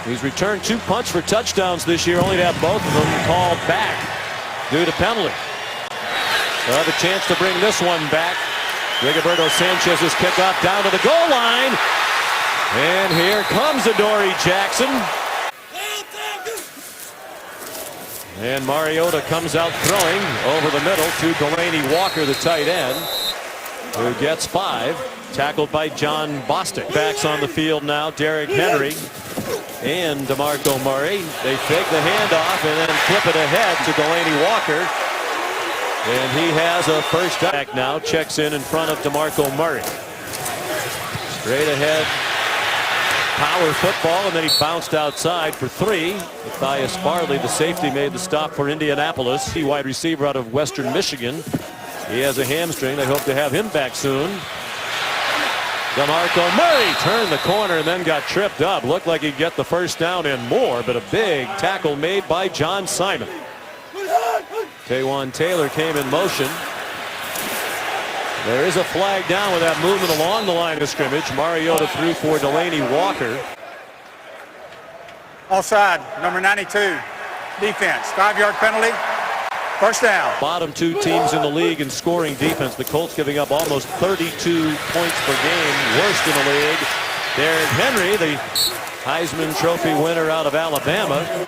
He's returned 2 punts for touchdowns this year, only to have both of them called back due to penalty. They'll have a chance to bring this one back. Rigoberto Sanchez's kickoff down to the goal line. And here comes Adoree Jackson. And Mariota comes out throwing over the middle to Delaney Walker, the tight end, who gets 5. Tackled by John Bostic. Backs on the field now, Derrick Henry and DeMarco Murray. They fake the handoff and then flip it ahead to Delaney Walker. And he has a first down. Back now, checks in front of DeMarco Murray. Straight ahead power football, and then he bounced outside for 3. Matthias Farley, the safety, made the stop for Indianapolis. The wide receiver out of Western Michigan. He has a hamstring. They hope to have him back soon. DeMarco Murray turned the corner and then got tripped up. Looked like he'd get the first down and more, but a big tackle made by John Simon. Taywan Taylor came in motion. There is a flag down with that movement along the line of scrimmage. Mariota threw for Delaney Walker. Offside, number 92, defense, 5-yard penalty, first down. Bottom 2 teams in the league in scoring defense. The Colts giving up almost 32 points per game, worst in the league. Derrick Henry, the Heisman Trophy winner out of Alabama.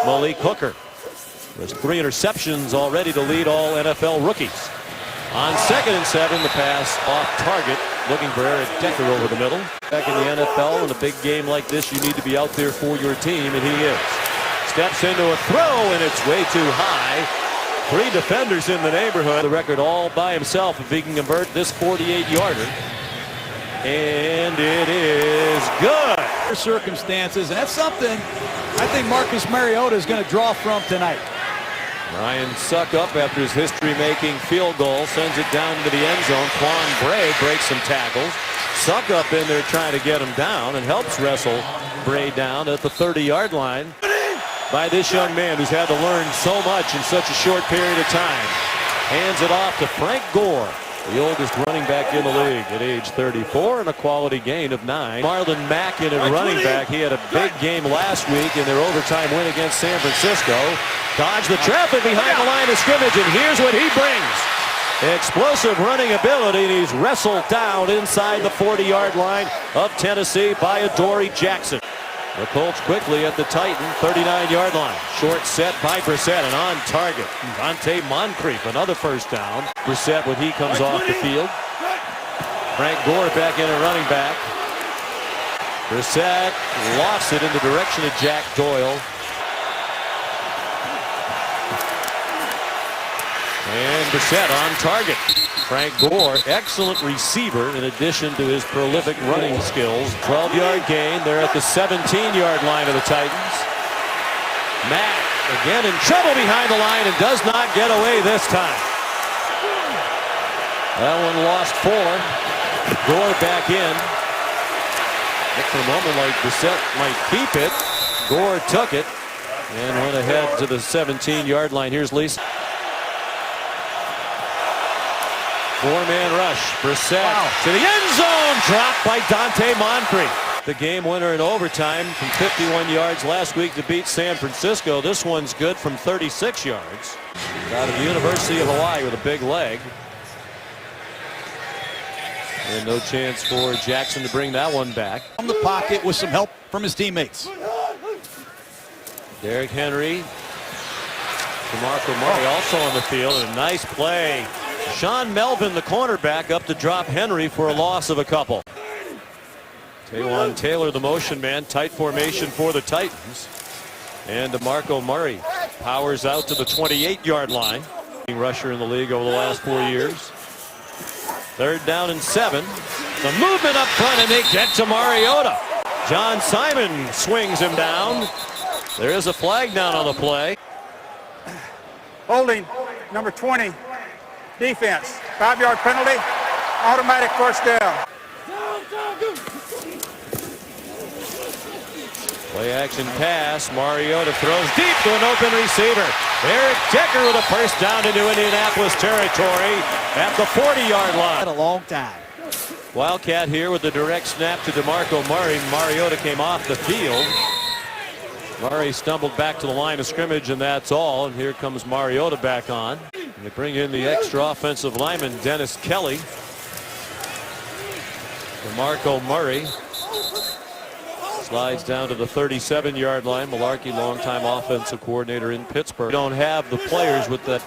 Malik Hooker. There's 3 interceptions already to lead all NFL rookies. On 2nd and 7, the pass off target, looking for Eric Decker over the middle. Back in the NFL, in a big game like this, you need to be out there for your team, and he is. Steps into a throw, and it's way too high. 3 defenders in the neighborhood. The record all by himself if he can convert this 48-yarder. And it is good. Circumstances, and that's something I think Marcus Mariota is going to draw from tonight. Ryan Suckup, after his history-making field goal, sends it down into the end zone. Quan Bray breaks some tackles. Suckup in there trying to get him down and helps wrestle Bray down at the 30-yard line by this young man who's had to learn so much in such a short period of time. Hands it off to Frank Gore, the oldest running back in the league at age 34, and a quality gain of 9. Marlon Mack in at running back. He had a big game last week in their overtime win against San Francisco. Dodged the traffic behind the line of scrimmage, and here's what he brings. Explosive running ability, and he's wrestled down inside the 40-yard line of Tennessee by Adoree Jackson. The Colts quickly at the Titan 39-yard line. Short set by Brissett and on target. Dante Moncrief, another first down. Brissett when he comes off the field. Frank Gore back in at running back. Brissett lost it in the direction of Jack Doyle. And Brissett on target. Frank Gore, excellent receiver in addition to his prolific running skills. 12-yard gain. They're at the 17-yard line of the Titans. Mack again in trouble behind the line and does not get away this time. That one lost 4. Gore back in. Looked for a moment like Brissett might keep it. Gore took it and went ahead to the 17-yard line. Here's Lisa. 4-man rush. Brissett to the end zone. Dropped by Dante Moncrief. The game winner in overtime from 51 yards last week to beat San Francisco. This one's good from 36 yards. Out of the University of Hawaii with a big leg. And no chance for Jackson to bring that one back. From the pocket with some help from his teammates. Derrick Henry. DeMarco Murray also on the field. And a nice play. Sean Melvin, the cornerback, up to drop Henry for a loss of a couple. Taywan Taylor, the motion man. Tight formation for the Titans. And DeMarco Murray powers out to the 28-yard line. Rusher in the league over the last 4 years. 3rd down and 7. The movement up front, and they get to Mariota. John Simon swings him down. There is a flag down on the play. Holding, number 20, defense, 5-yard penalty, automatic first down. Play action pass. Mariota throws deep to an open receiver. Eric Decker with a first down into Indianapolis territory at the 40-yard line. A long time. Wildcat here with the direct snap to DeMarco Murray. Mariota came off the field. Murray stumbled back to the line of scrimmage, and that's all. And here comes Mariota back on. And they bring in the extra offensive lineman, Dennis Kelly. DeMarco Murray slides down to the 37-yard line. Malarkey, longtime offensive coordinator in Pittsburgh. Don't have the players with that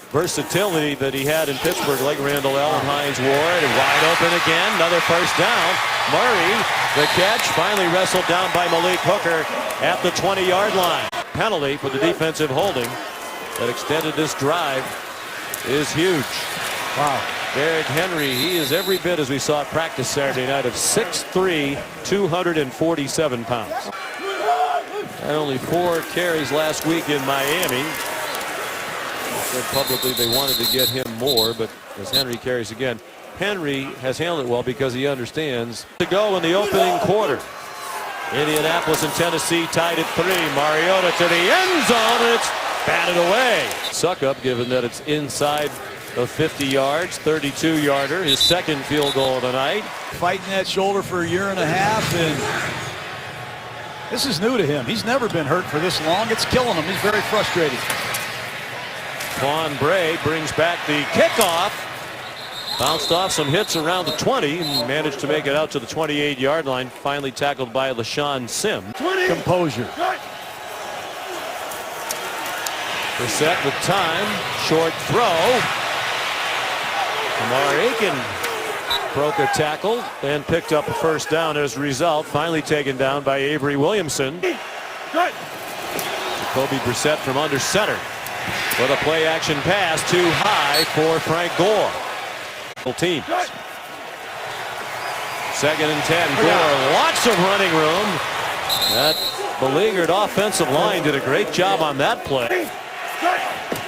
versatility that he had in Pittsburgh, like Randall Allen, Hines Ward, and wide open again. Another first down. Murray, the catch, finally wrestled down by Malik Hooker at the 20-yard line. Penalty for the defensive holding that extended this drive is huge. Wow. Derrick Henry, he is every bit as we saw at practice Saturday night of 6'3", 247 pounds. Had only 4 carries last week in Miami. Said publicly they wanted to get him more, but as Henry carries again, Henry has handled it well because he understands to go in the opening quarter. Indianapolis and Tennessee tied at 3. Mariota to the end zone, and it's batted away. Suck up, given that it's inside of 50 yards, 32-yarder, his second field goal of the night. Fighting that shoulder for a year and a half, and this is new to him. He's never been hurt for this long. It's killing him. He's very frustrated. Quan Bray brings back the kickoff. Bounced off some hits around the 20 and managed to make it out to the 28-yard line. Finally tackled by LaShawn Sims. Composure. Brissett with time. Short throw. Lamar Aiken broke a tackle and picked up a first down as a result. Finally taken down by Avery Williamson. Jacoby Brissett from under center with a play action pass too high for Frank Gore. Teams. 2nd and 10. Gore, lots of running room. That beleaguered offensive line did a great job on that play.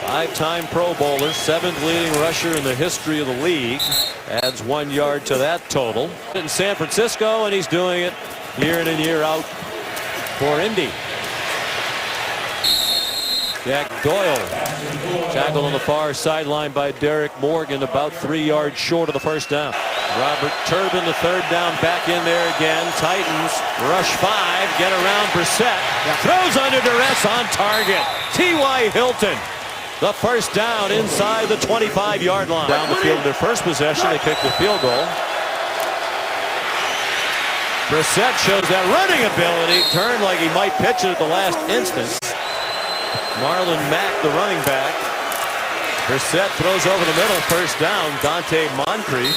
5-time Pro Bowler, 7th leading rusher in the history of the league. Adds 1 yard to that total. In San Francisco, and he's doing it year in and year out for Indy. Jack Doyle tackled on the far sideline by Derek Morgan, about 3 yards short of the first down. Robert Turbin, the 3rd down, back in there again. Titans rush 5, get around Brissett, throws under duress on target. T.Y. Hilton, the first down inside the 25-yard line. Down the field, their first possession, they kicked the field goal. Brissett shows that running ability, turned like he might pitch it at the last instance. Marlon Mack, the running back. Brissett throws over the middle, first down. Dante Moncrief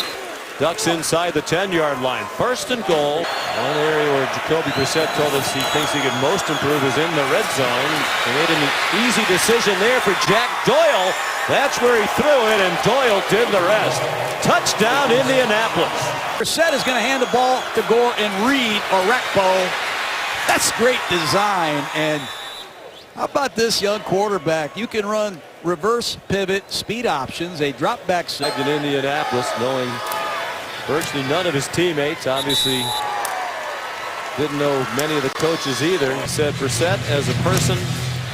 ducks inside the 10-yard line. 1st and goal. One area where Jacoby Brissett told us he thinks he could most improve is in the red zone. He made an easy decision there for Jack Doyle. That's where he threw it, and Doyle did the rest. Touchdown, Indianapolis. Brissett is going to hand the ball to Gore and Reed or Rekbo. That's great design. And how about this young quarterback? You can run reverse pivot, speed options, a drop back. In Indianapolis, knowing virtually none of his teammates, obviously didn't know many of the coaches either. He said Brissett, as a person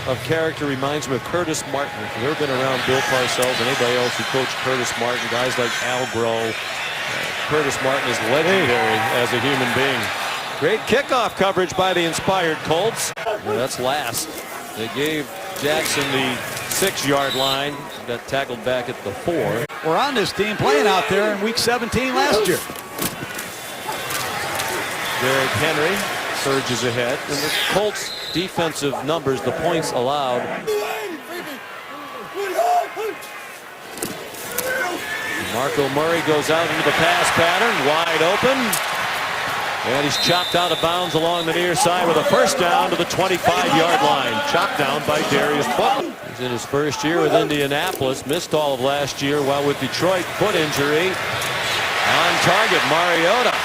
of character, reminds me of Curtis Martin. If you've ever been around Bill Parcells and anybody else who coached Curtis Martin, guys like Al Groh, Curtis Martin is legendary as a human being. Great kickoff coverage by the inspired Colts. Well, that's last. They gave Jackson the 6-yard line. Got tackled back at the 4. We're on this team playing out there in week 17 last year. Derrick Henry surges ahead. And the Colts defensive numbers, the points allowed. Marco Murray goes out into the pass pattern, wide open. And he's chopped out of bounds along the near side with a first down to the 25-yard line. Chopped down by Darius Butler. He's in his first year with Indianapolis. Missed all of last year while with Detroit. Foot injury. On target, Mariota.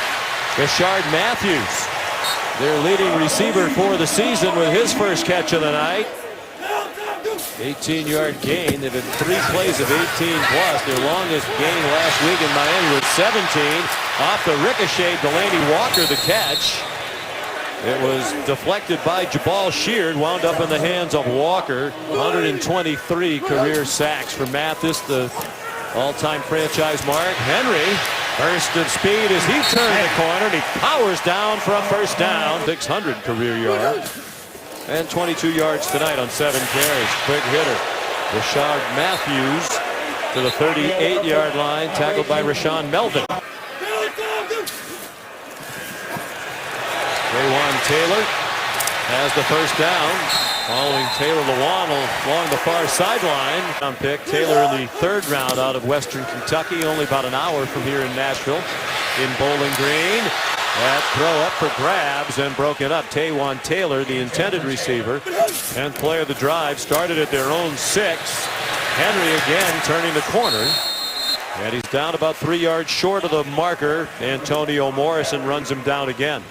Rashard Matthews, their leading receiver for the season, with his first catch of the night. 18-yard gain. They've been 3 plays of 18 plus. Their longest gain last week in Miami was 17. Off the ricochet, Delaney Walker the catch. It was deflected by Jabal Sheard, wound up in the hands of Walker. 123 career sacks for Mathis, the all-time franchise mark. Henry, burst of speed as he turned the corner, and he powers down for a first down. 600 career yards. and 22 yards tonight on 7 carries. Quick hitter. Rashard Matthews to the 38-yard line, tackled by Rashawn Melvin. Taywan Taylor has the first down. Following Taylor Lewan along the far sideline. Pick Taylor in the 3rd round out of Western Kentucky, only about an hour from here in Nashville in Bowling Green. That throw up for grabs and broken up. Taywan Taylor, the intended receiver, 10th play of the drive, started at their own 6. Henry again turning the corner, and he's down about 3 yards short of the marker. Antonio Morrison runs him down again.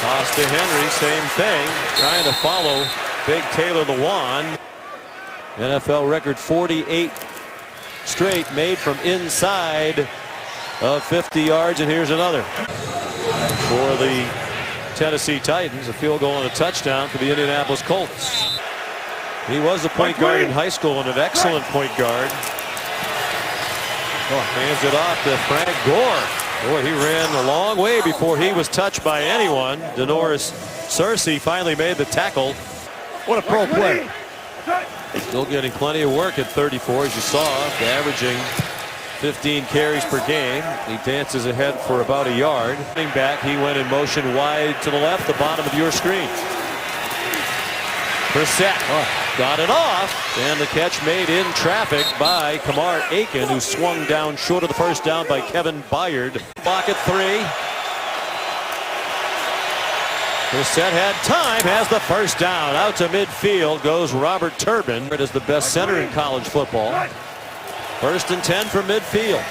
Toss to Henry, same thing, trying to follow big Taylor Lewan. NFL record 48 straight made from inside of 50 yards, and here's another. For the Tennessee Titans, a field goal and a touchdown for the Indianapolis Colts. He was a point guard in high school and an excellent point guard. Hands it off to Frank Gore. Boy, he ran a long way before he was touched by anyone. Denoris Searcy finally made the tackle. What a pro player. Still getting plenty of work at 34, as you saw, averaging 15 carries per game. He dances ahead for about a yard. Running back, he went in motion wide to the left, the bottom of your screen. Brissett got it off, and the catch made in traffic by Kamar Aiken, who swung down short of the first down by Kevin Byard. Block at 3. Brissett had time, has the first down. Out to midfield goes Robert Turbin. It is the best center in college football. 1st and 10 from midfield.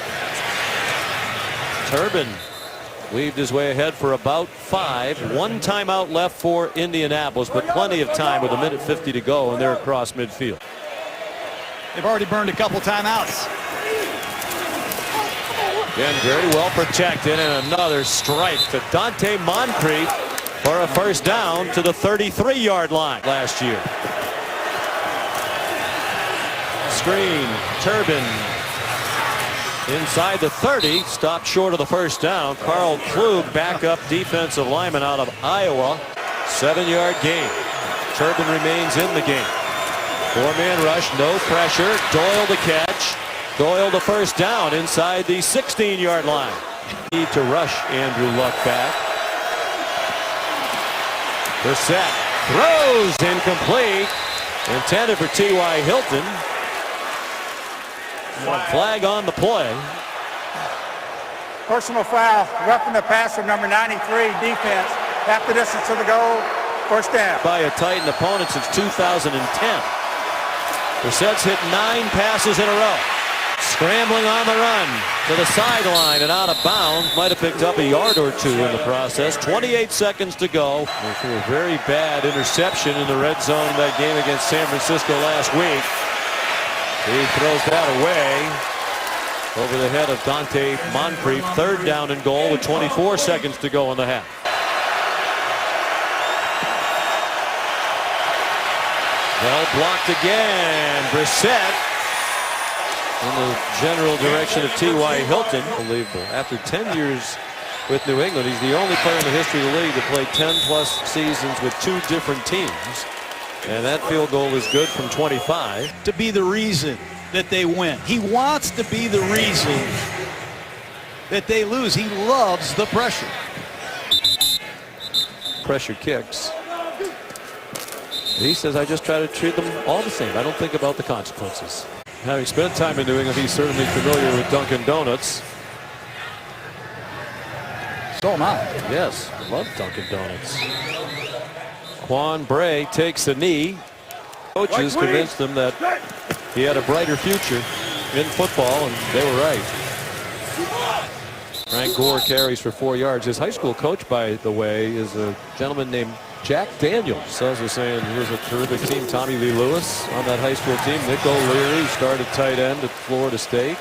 Turbin weaved his way ahead for about 5. 1 timeout left for Indianapolis, but plenty of time with 1:50 to go, and they're across midfield. They've already burned a couple timeouts. Again, very well protected, and another strike to Dante Moncrief for a first down to the 33-yard line last year. Screen, Turbin inside the 30, stopped short of the first down. Carl Klug, backup defensive lineman out of Iowa. 7-yard gain. Turbin remains in the game. 4-man rush, no pressure. Doyle the catch. Doyle the first down inside the 16-yard line. Need to rush Andrew Luck back. Brissett throws incomplete. Intended for T.Y. Hilton. Flag on the play. Personal foul, roughing the passer, number 93, defense. Half the distance to the goal, first down. By a Titan opponent since 2010. Brissett's hit 9 passes in a row. Scrambling on the run to the sideline and out of bounds. Might have picked up a yard or 2 in the process. 28 seconds to go. For a very bad interception in the red zone in that game against San Francisco last week. He throws that away over the head of Dante Moncrief. 3rd down and goal with 24 seconds to go in the half. Well blocked again. Brissett in the general direction of T.Y. Hilton. Unbelievable. After 10 years with New England, he's the only player in the history of the league to play 10-plus seasons with 2 different teams. And that field goal is good from 25. To be the reason that they win. He wants to be the reason that they lose. He loves the pressure. Pressure kicks. He says, I just try to treat them all the same. I don't think about the consequences. Having spent time in New England, he's certainly familiar with Dunkin' Donuts. So am I. Yes, love Dunkin' Donuts. Quan Bray takes the knee. Coaches convinced him that he had a brighter future in football, and they were right. Frank Gore carries for 4 yards. His high school coach, by the way, is a gentleman named Jack Daniels. So as we're saying, here's a terrific team. Tommy Lee Lewis on that high school team. Nick O'Leary started tight end at Florida State.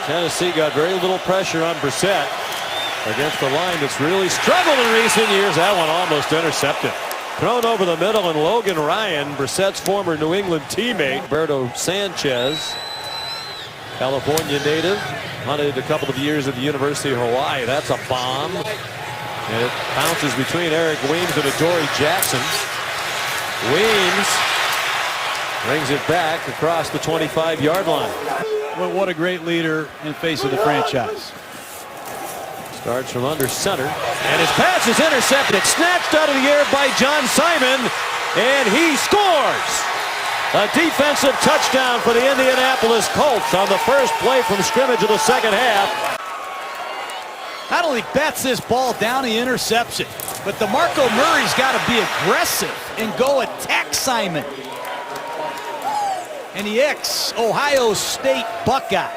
Tennessee got very little pressure on Brissett against the line that's really struggled in recent years. That one almost intercepted. Thrown over the middle, and Logan Ryan, Brissett's former New England teammate, Berto Sanchez, California native, hunted a couple of years at the University of Hawaii. That's a bomb. And it bounces between Eric Weems and Adoree Jackson. Weems brings it back across the 25-yard line. Well, what a great leader in face of the franchise. Starts from under center, and his pass is intercepted, snatched out of the air by John Simon, and he scores! A defensive touchdown for the Indianapolis Colts on the first play from scrimmage of the second half. Not only bats this ball down the interception, but DeMarco Murray's got to be aggressive and go attack Simon. And the ex-Ohio State Buckeye,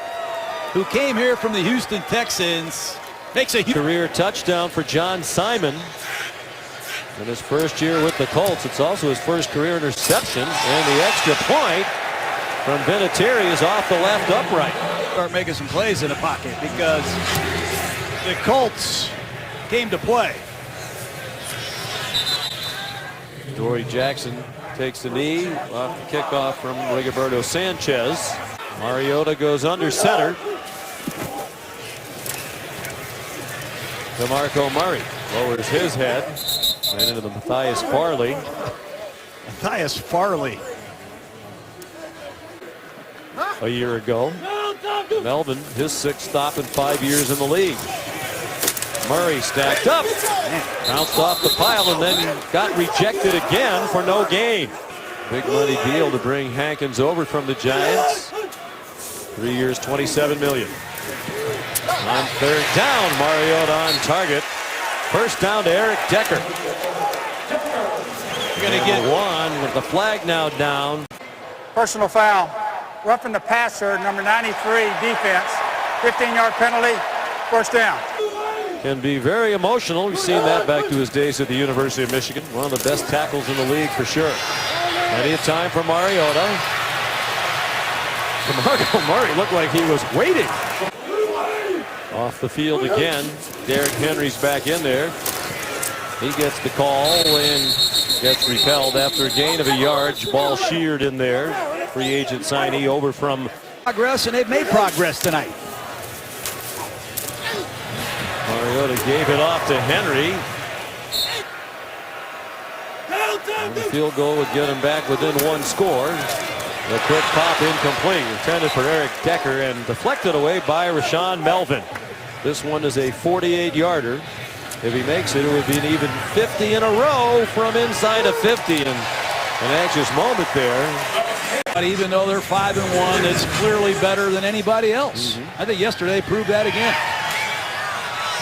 who came here from the Houston Texans, makes a career touchdown for John Simon. In his first year with the Colts, it's also his first career interception, and the extra point from Vinatieri is off the left upright. Start making some plays in the pocket because the Colts came to play. Adoree Jackson takes the knee off the kickoff from Rigoberto Sanchez. Mariota goes under center. DeMarco Murray lowers his head and into the Matthias Farley. Matthias Farley. A year ago. Melvin, his sixth stop in 5 years in the league. Murray stacked up, bounced off the pile, and then got rejected again for no gain. Big money deal to bring Hankins over from the Giants. 3 years, $27 million. On third down, Mariota on target. First down to Eric Decker. You're gonna get one with the flag now down. Personal foul. Roughing the passer, number 93, defense. 15-yard penalty, first down. Can be very emotional. We've seen that back to his days at the University of Michigan. One of the best tackles in the league for sure. Plenty of time for Mariota. DeMarco Murray looked like he was waiting. Off the field again. Derrick Henry's back in there. He gets the call and gets repelled after a gain of a yard. Ball sheared in there. Free agent signee over from progress, and they've made progress tonight. Mariota gave it off to Henry. And the field goal would get him back within one score. The quick pop incomplete, intended for Eric Decker and deflected away by Rashaan Melvin. This one is a 48-yarder. If he makes it, it would be an even 50 in a row from inside of 50. And an anxious moment there. But even though they're 5-1, it's clearly better than anybody else. I think yesterday proved that again.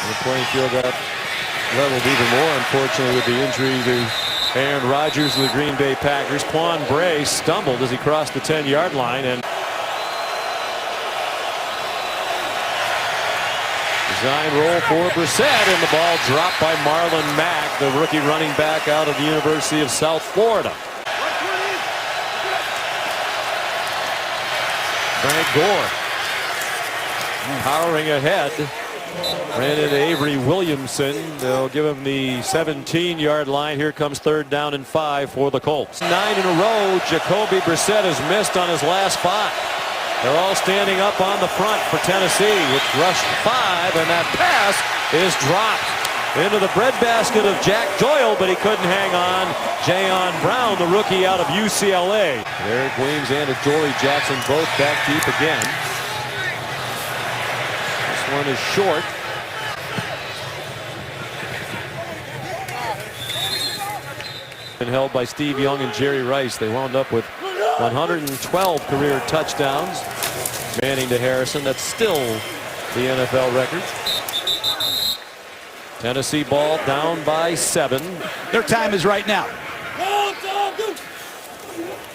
The playing field got leveled even more, unfortunately, with the injury to Aaron Rodgers of the Green Bay Packers. Quan Bray stumbled as he crossed the 10-yard line, and design roll for Brissett, and the ball dropped by Marlon Mack, the rookie running back out of the University of South Florida. Frank Gore powering ahead. Ran into Avery Williamson. They'll give him the 17-yard line. Here comes third down and 5 for the Colts. 9 in a row. Jacoby Brissett has missed on his last 5. They're all standing up on the front for Tennessee. It's rushed 5, and that pass is dropped into the breadbasket of Jack Doyle, but he couldn't hang on. Jayon Brown, the rookie out of UCLA. Eric Weems and Adoree Jackson both back deep again. One is short. Been held by Steve Young and Jerry Rice. They wound up with 112 career touchdowns. Manning to Harrison. That's still the NFL record. Tennessee ball down by 7. Their time is right now.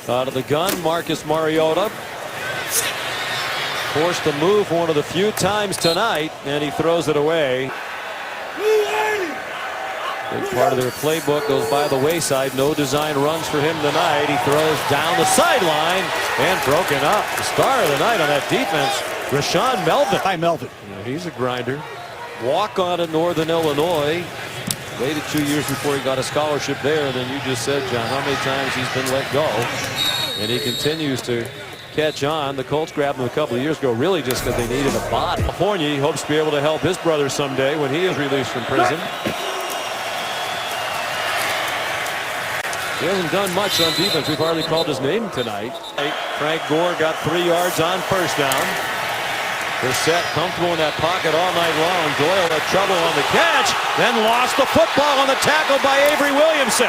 Out of the gun, Marcus Mariota. Forced to move one of the few times tonight, and he throws it away. Big part of their playbook goes by the wayside. No design runs for him tonight. He throws down the sideline and broken up. The star of the night on that defense, Rashaan Melvin. Hi, Melvin. Yeah, he's a grinder. Walk on at Northern Illinois. Waited 2 years before he got a scholarship there. And then you just said, John, how many times he's been let go. And he continues to catch on. The Colts grabbed him a couple of years ago, really just because they needed a body. California, he hopes to be able to help his brother someday when he is released from prison. He hasn't done much on defense. We've hardly called his name tonight. Frank Gore got 3 yards on first down. Brissett comfortable in that pocket all night long. Doyle had trouble on the catch, then lost the football on the tackle by Avery Williamson.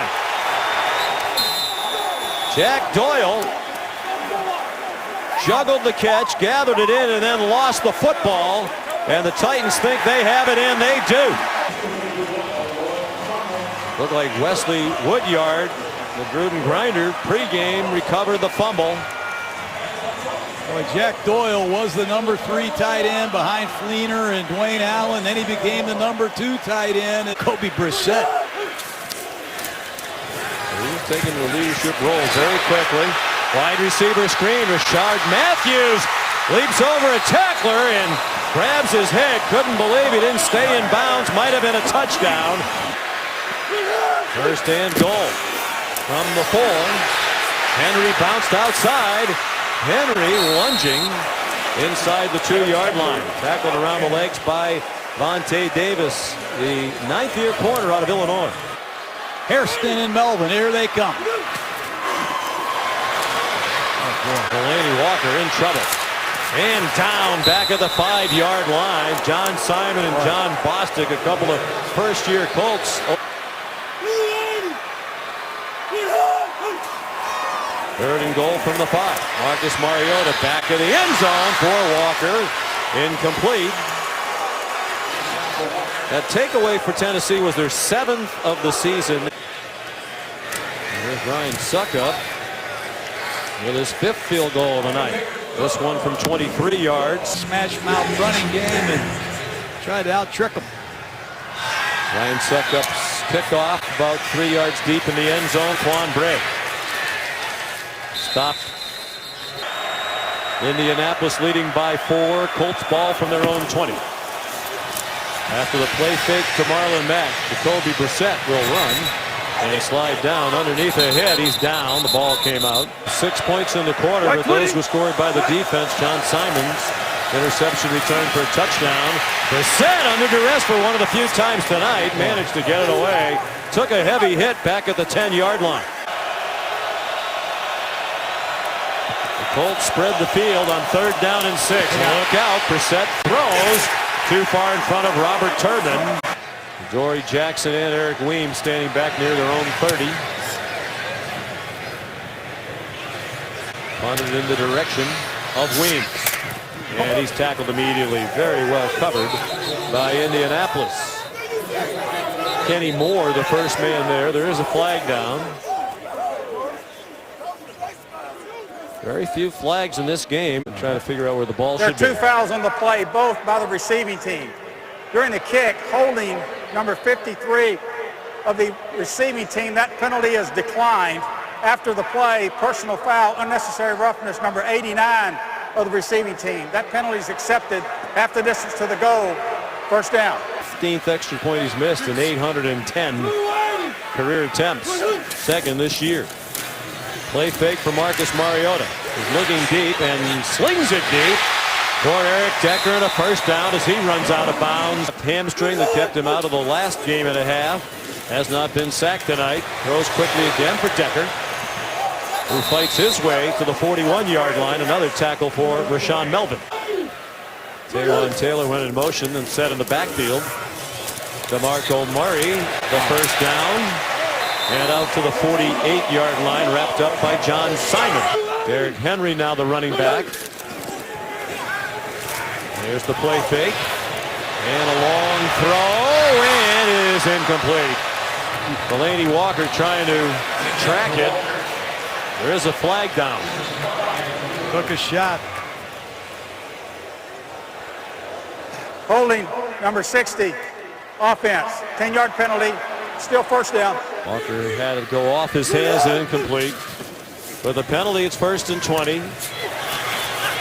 Jack Doyle juggled the catch, gathered it in, and then lost the football. And the Titans think they have it in. They do. Looked like Wesley Woodyard, the Gruden grinder, pregame recovered the fumble. Boy, Jack Doyle was the number 3 tight end behind Fleener and Dwayne Allen. Then he became the number 2 tight end. And Kobe Brissett. He's taking the leadership role very quickly. Wide receiver screen. Rashard Matthews leaps over a tackler and grabs his head. Couldn't believe he didn't stay in bounds. Might have been a touchdown. First and goal from the 4. Henry bounced outside. Henry lunging inside the 2-yard line. Tackled around the legs by Vontae Davis, the 9th-year corner out of Illinois. Hairston and Melvin, here they come. Delaney Walker in trouble. And down back at the 5-yard line. John Simon and John Bostic, a couple of first-year Colts. Third and goal from the 5. Marcus Mariota back in the end zone for Walker. Incomplete. That takeaway for Tennessee was their 7th of the season. There's Ryan Suckup with his 5th field goal of the night. This one from 23 yards. Smash mouth running game and tried to out-trick him. Ryan Suckup's kickoff about 3 yards deep in the end zone. Quan Bray. Stop. Indianapolis leading by 4. Colts ball from their own 20. After the play fake to Marlon Mack, Jacoby Brissett will run and slide down underneath a hit. He's down. The ball came out. 6 points in the quarter, but those were scored by the defense. John Simons interception return for a touchdown. Brissett under duress for one of the few times tonight. Managed to get it away. Took a heavy hit back at the 10-yard line. Colts spread the field on 3rd down and 6. Look out. Brissett throws too far in front of Robert Turbin. Dory Jackson and Eric Weems standing back near their own 30. Punted in the direction of Weems. And he's tackled immediately. Very well covered by Indianapolis. Kenny Moore, the first man there. There is a flag down. Very few flags in this game. Trying to figure out where the ball should be. There are 2 fouls on the play, both by the receiving team. During the kick, holding number 53 of the receiving team, that penalty is declined. After the play, personal foul, unnecessary roughness, number 89 of the receiving team. That penalty is accepted. Half the distance to the goal. First down. 15th extra point he's missed in 810 career attempts. 2nd this year. Play fake for Marcus Mariota. He's looking deep and slings it deep for Eric Decker, and a first down as he runs out of bounds. Hamstring that kept him out of the last game and a half. Has not been sacked tonight. Throws quickly again for Decker, who fights his way to the 41-yard line. Another tackle for Rashawn Melvin. Taylor went in motion and set in the backfield. DeMarco Murray, the first down. And out to the 48-yard line, wrapped up by John Simon. Derrick Henry now the running back. There's the play fake. And a long throw, and it is incomplete. Delaney Walker trying to track it. There is a flag down. Took a shot. Holding number 60, offense, 10-yard penalty, still first down. Walker had it go off his hands and incomplete. With the penalty, it's 1st and 20.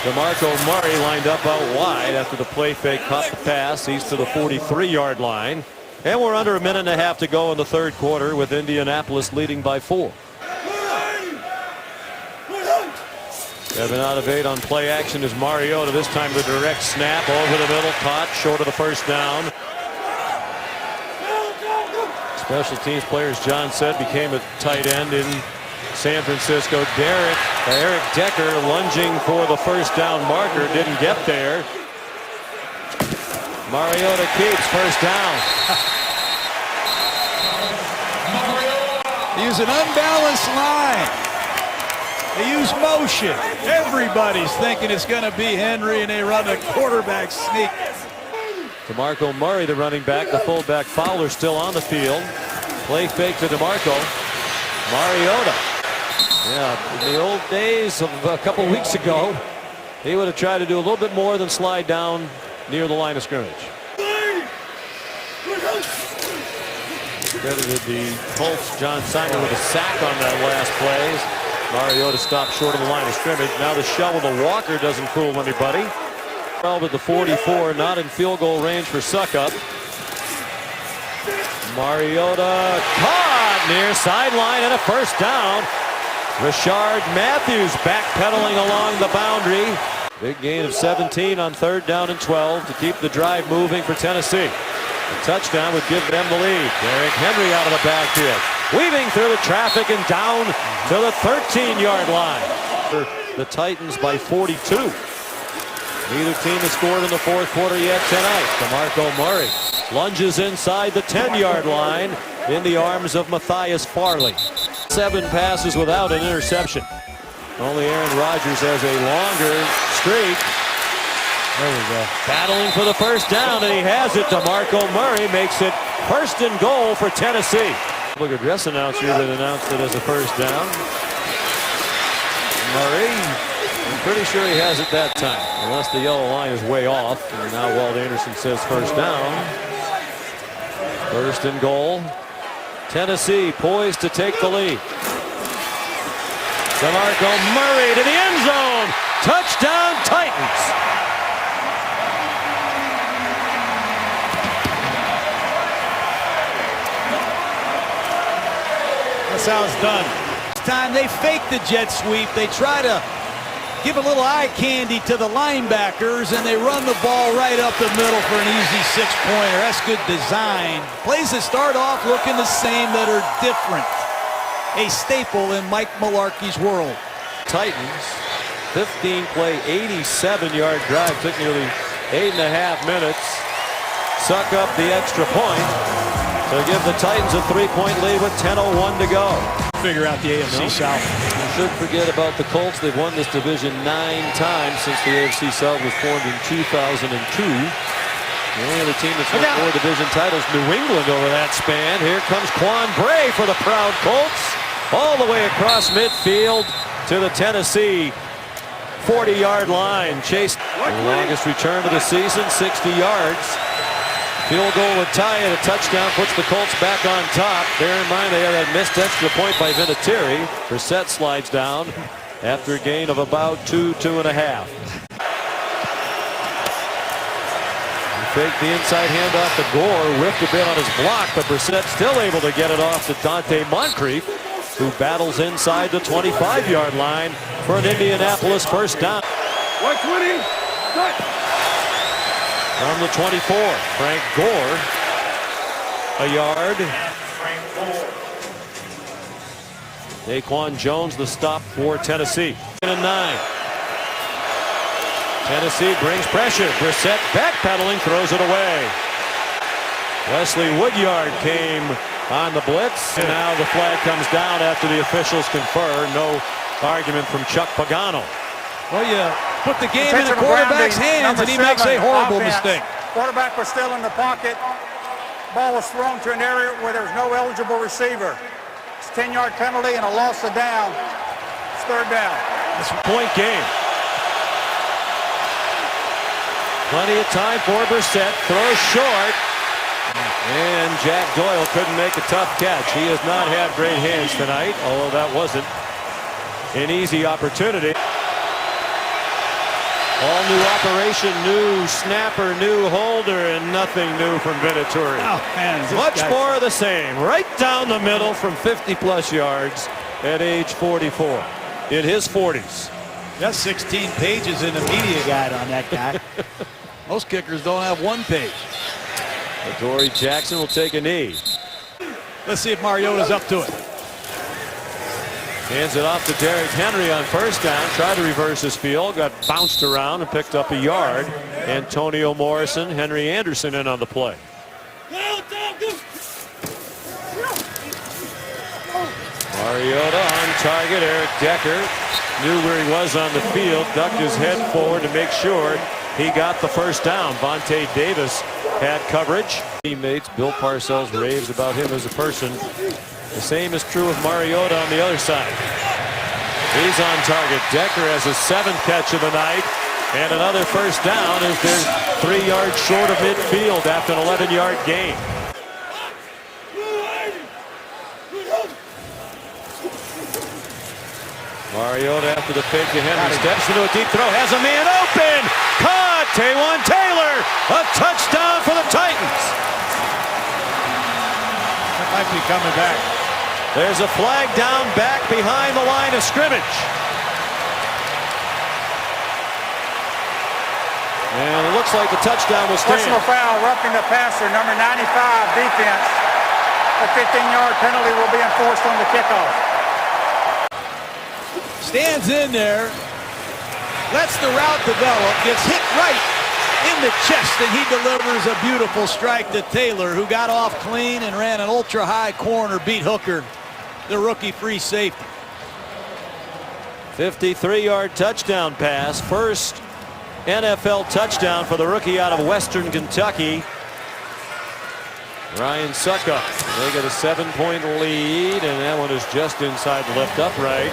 DeMarco Murray lined up out wide after the play fake caught the pass. He's to the 43-yard line. And we're under a minute and a half to go in the 3rd quarter with Indianapolis leading by 4. 7 out of 8 on play action is Mariota. This time the direct snap over the middle, caught short of the first down. Special teams players, John said, became a tight end in San Francisco. Eric Decker lunging for the first down marker, didn't get there. Mariota keeps first down. Use an unbalanced line. They use motion. Everybody's thinking it's going to be Henry, and they run a quarterback sneak. DeMarco Murray, the running back. The fullback Fowler still on the field. Play fake to DeMarco. Mariota. Yeah, in the old days of a couple weeks ago, he would have tried to do a little bit more than slide down near the line of scrimmage. Credited the Colts, John Simon, with a sack on that last play. Mariota stopped short of the line of scrimmage. Now the shell with a Walker doesn't fool anybody. 12 at the 44, not in field goal range for Suckup. Mariota caught near sideline and a first down. Rashard Matthews backpedaling along the boundary. Big gain of 17 on 3rd down and 12 to keep the drive moving for Tennessee. A touchdown would give them the lead. Derrick Henry out of the backfield, weaving through the traffic and down to the 13-yard line. For the Titans by 42. Neither team has scored in the 4th quarter yet tonight. DeMarco Murray lunges inside the 10-yard line in the arms of Matthias Farley. 7 passes without an interception. Only Aaron Rodgers has a longer streak. There we go. Battling for the first down, and he has it. DeMarco Murray makes it 1st and goal for Tennessee. Look at dress announcer that announced it as a first down. Murray, I'm pretty sure he has it that time, unless the yellow line is way off. And now Walt Anderson says first down. 1st and goal. Tennessee poised to take the lead. DeMarco Murray to the end zone. Touchdown Titans. That's how it's done. This time they fake the jet sweep. They try to give a little eye candy to the linebackers, and they run the ball right up the middle for an easy 6-pointer. That's good design. Plays that start off looking the same that are different. A staple in Mike Mularkey's world. Titans, 15-play, 87-yard drive. Took nearly 8.5 minutes. Suck up the extra point to give the Titans a 3-point lead with 10:01 to go. Figure out the AFC South. You shouldn't forget about the Colts. They've won this division 9 times since the AFC South was formed in 2002. The only other team that's won 4 division titles, New England, over that span. Here comes Quan Bray for the proud Colts. All the way across midfield to the Tennessee 40-yard line. Chase, the longest return of the season, 60 yards. Field goal would tie it. A touchdown puts the Colts back on top. Bear in mind they had that missed extra point by Vinatieri. Brissett slides down after a gain of about 2.5. Fake the inside handoff to Gore. Whiffed a bit on his block, but Brissett still able to get it off to Dante Moncrief, who battles inside the 25-yard line for an Indianapolis first down. 120. Cut. From the 24, Frank Gore, a yard. Daquan Jones, the stop for Tennessee. 9. Tennessee brings pressure. Brissett backpedaling, throws it away. Wesley Woodyard came on the blitz, and now the flag comes down after the officials confer. No argument from Chuck Pagano. Well, you put the game in the quarterback's hands, and he makes a horrible mistake. Quarterback was still in the pocket. Ball was thrown to an area where there was no eligible receiver. It's a 10-yard penalty and a loss of down. It's 3rd down. It's a point game. Plenty of time for Brissett. Throws short. And Jack Doyle couldn't make a tough catch. He has not had great hands tonight, although that wasn't an easy opportunity. All new operation, new snapper, new holder, and nothing new from Vinatieri. Oh, man, much more of the same. Right down the middle from 50-plus yards at age 44. In his 40s. That's 16 pages in the media guide on that guy. Most kickers don't have 1 page. Adoree Jackson will take a knee. Let's see if Mariota's up to it. Hands it off to Derrick Henry on first down. Tried to reverse his field. Got bounced around and picked up a yard. Antonio Morrison, Henry Anderson in on the play. Mariota on target. Eric Decker knew where he was on the field. Ducked his head forward to make sure he got the first down. Vontae Davis had coverage. Teammates, Bill Parcells raves about him as a person. The same is true of Mariota on the other side. He's on target. Decker has his 7th catch of the night. And another first down as they're 3 yards short of midfield after an 11-yard gain. Mariota after the fake to Henry. Steps into a deep throw. Has a man open. Caught. Taywan Taylor. A touchdown for the Titans. That might be coming back. There's a flag down back behind the line of scrimmage. And it looks like the touchdown was stand. Personal foul, roughing the passer, number 95, defense. A 15-yard penalty will be enforced on the kickoff. Stands in there, lets the route develop, gets hit right in the chest, and he delivers a beautiful strike to Taylor, who got off clean and ran an ultra-high corner, beat Hooker, the rookie free safety. 53-yard touchdown pass. First NFL touchdown for the rookie out of Western Kentucky. Ryan Suckup. They get a 7-point lead, and that one is just inside the left upright.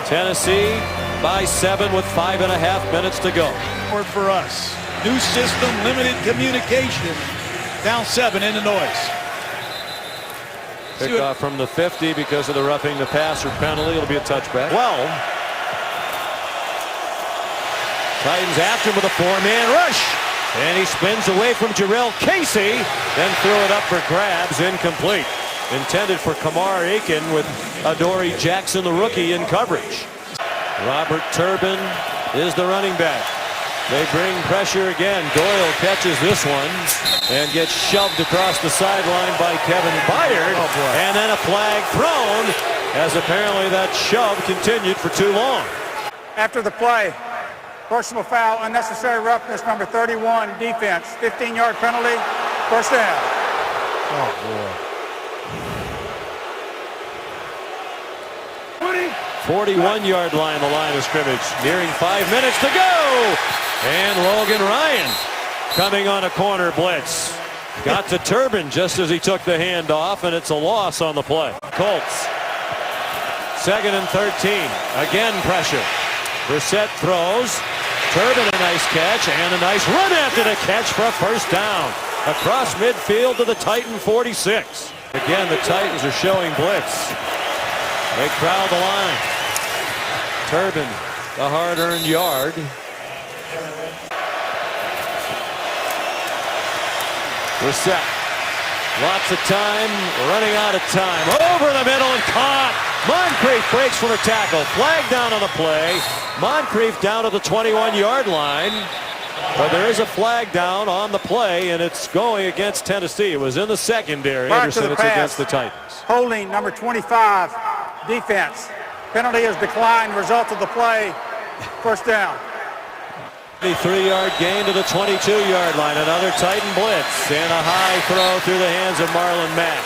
Tennessee by 7 with 5.5 minutes to go. Word for us. New system, limited communication. Down 7 in the noise. Kickoff from the 50 because of the roughing the passer penalty. It'll be a touchback. Well, Titans after him with a 4-man rush. And he spins away from Jarrell Casey. Then threw it up for grabs. Incomplete. Intended for Kamar Aiken with Adoree Jackson, the rookie, in coverage. Robert Turbin is the running back. They bring pressure again. Doyle catches this one and gets shoved across the sideline by Kevin Byard. And then a flag thrown as apparently that shove continued for too long. After the play, personal foul, unnecessary roughness, number 31, defense. 15-yard penalty, first down. Oh, boy. 41-yard line, the line of scrimmage. Nearing 5 minutes to go. And Logan Ryan coming on a corner blitz. Got to Turbin just as he took the handoff, and it's a loss on the play. Colts. 2nd and 13. Again pressure. Brissett throws. Turbin a nice catch and a nice run after the catch for a first down. Across midfield to the Titan 46. Again, the Titans are showing blitz. They crowd the line. Turbin, the hard-earned yard. Brissett, lots of time, running out of time. Over the middle and caught. Moncrief breaks from a tackle. Flag down on the play. Moncrief down to the 21-yard line. But there is a flag down on the play, and it's going against Tennessee. It was in the secondary. Anderson, it's against the Titans. Holding, number 25, defense. Penalty is declined. Result of the play, first down. 33-yard gain to the 22-yard line. Another Titan blitz and a high throw through the hands of Marlon Mack.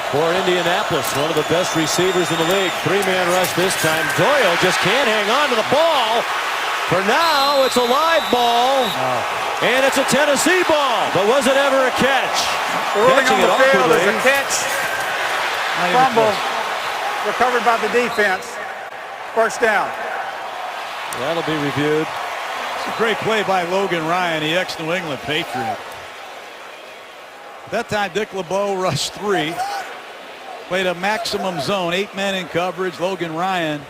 For Indianapolis, one of the best receivers in the league. 3-man rush this time. Doyle just can't hang on to the ball. For now, it's a live ball, and it's a Tennessee ball. But was it ever a catch? Ruling on the field is a catch. Fumble. Recovered by the defense. First down. That'll be reviewed. It's a great play by Logan Ryan, the ex-New England Patriot. At that time, Dick LeBeau rushed 3. Played a maximum zone, 8 men in coverage. Logan Ryan.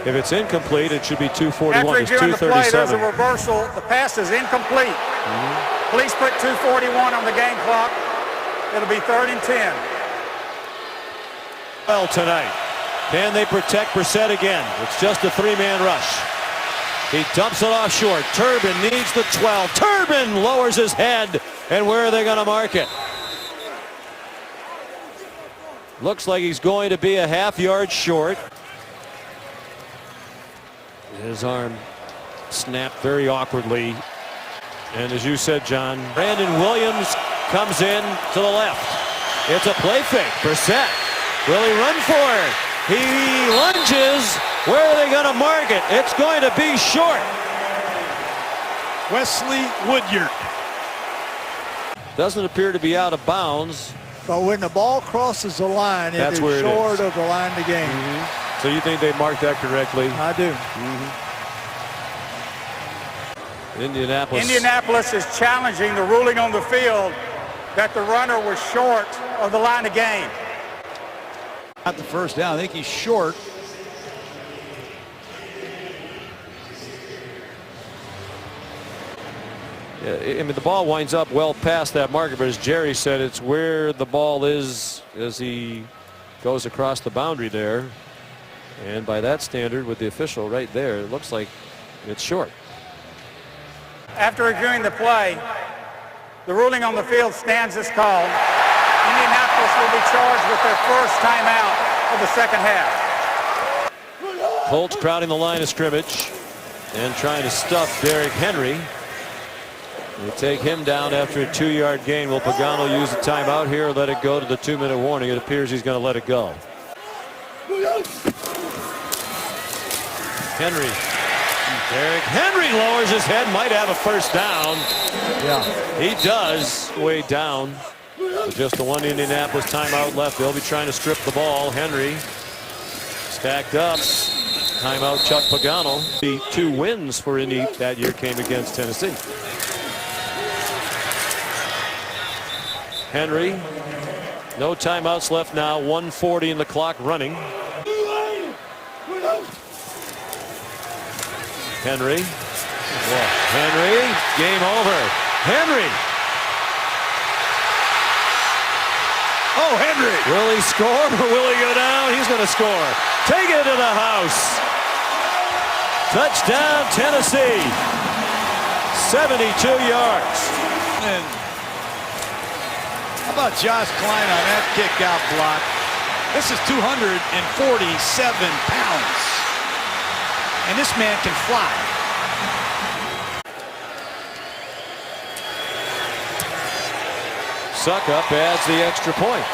If it's incomplete, it should be 241. After It's reviewing the play, there's a 237. reversal. The pass is incomplete. Police put 2:41 on the game clock. It'll be 3rd and 10. Well, tonight, can they protect Brissett again? It's just a 3-man rush. He dumps it off short. Turbin needs the 12. Turbin lowers his head, and where are they going to mark it? Looks like he's going to be a half-yard short. His arm snapped very awkwardly. And as you said, John, Brandon Williams comes in to the left. It's a play fake. Brissett. Will he run for it? He lunges. Where are they going to mark it? It's going to be short. Wesley Woodyard. Doesn't appear to be out of bounds. But when the ball crosses the line, That's it where is it short is. of the line of the game. So you think they marked that correctly? I do. Indianapolis is challenging the ruling on the field that the runner was short of the line of game. Not the first down. I think he's short. Yeah, I mean, the ball winds up well past that marker, but as Jerry said, it's where the ball is as he goes across the boundary there. And by that standard, with the official right there, it looks like it's short. After reviewing the play, the ruling on the field stands as called. Indianapolis will be charged with their first timeout of the second half. Colts crowding the line of scrimmage and trying to stuff Derrick Henry. They take him down after a 2-yard gain. Will Pagano use a timeout here or let it go to the 2-minute warning? It appears he's going to let it go. Henry. Derrick Henry lowers his head, might have a first down. Yeah. He does, way down. With just the one Indianapolis timeout left, they'll be trying to strip the ball. Henry stacked up. Timeout Chuck Pagano. The 2 wins for Indy that year came against Tennessee. Henry, no timeouts left now, 1:40 in the clock running. Henry. Yeah. Henry. Game over. Henry. Oh, Henry. Will he score or will he go down? He's going to score. Take it to the house. Touchdown, Tennessee. 72 yards. And how about Josh Klein on that kick out block? This is 247 pounds. And this man can fly. Suckup adds the extra point.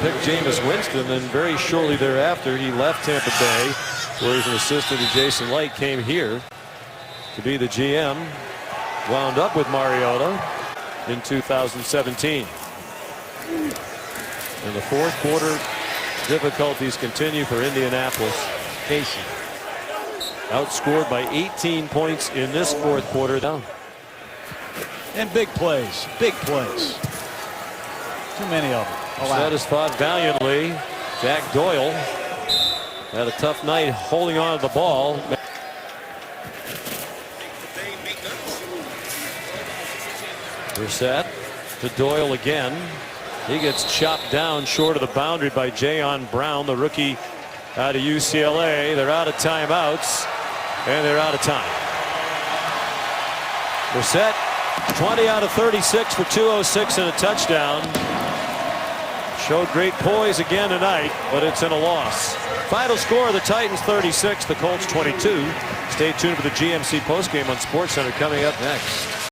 Picked Jameis Winston, and very shortly thereafter he left Tampa Bay, where he's an assistant to Jason Light, came here to be the GM. Wound up with Mariota in 2017. In the fourth quarter, difficulties continue for Indianapolis. Casey. Outscored by 18 points in this fourth quarter. Down. And big plays. Big plays. Too many of them. Set fought valiantly. Jack Doyle had a tough night holding on to the ball. Brissett to Doyle again. He gets chopped down short of the boundary by Jayon Brown, the rookie out of UCLA. They're out of timeouts, and they're out of time. Brissett, 20 out of 36 for 206 and a touchdown. Showed great poise again tonight, but it's in a loss. Final score, the Titans 36, the Colts 22. Stay tuned for the GMC postgame on SportsCenter coming up next.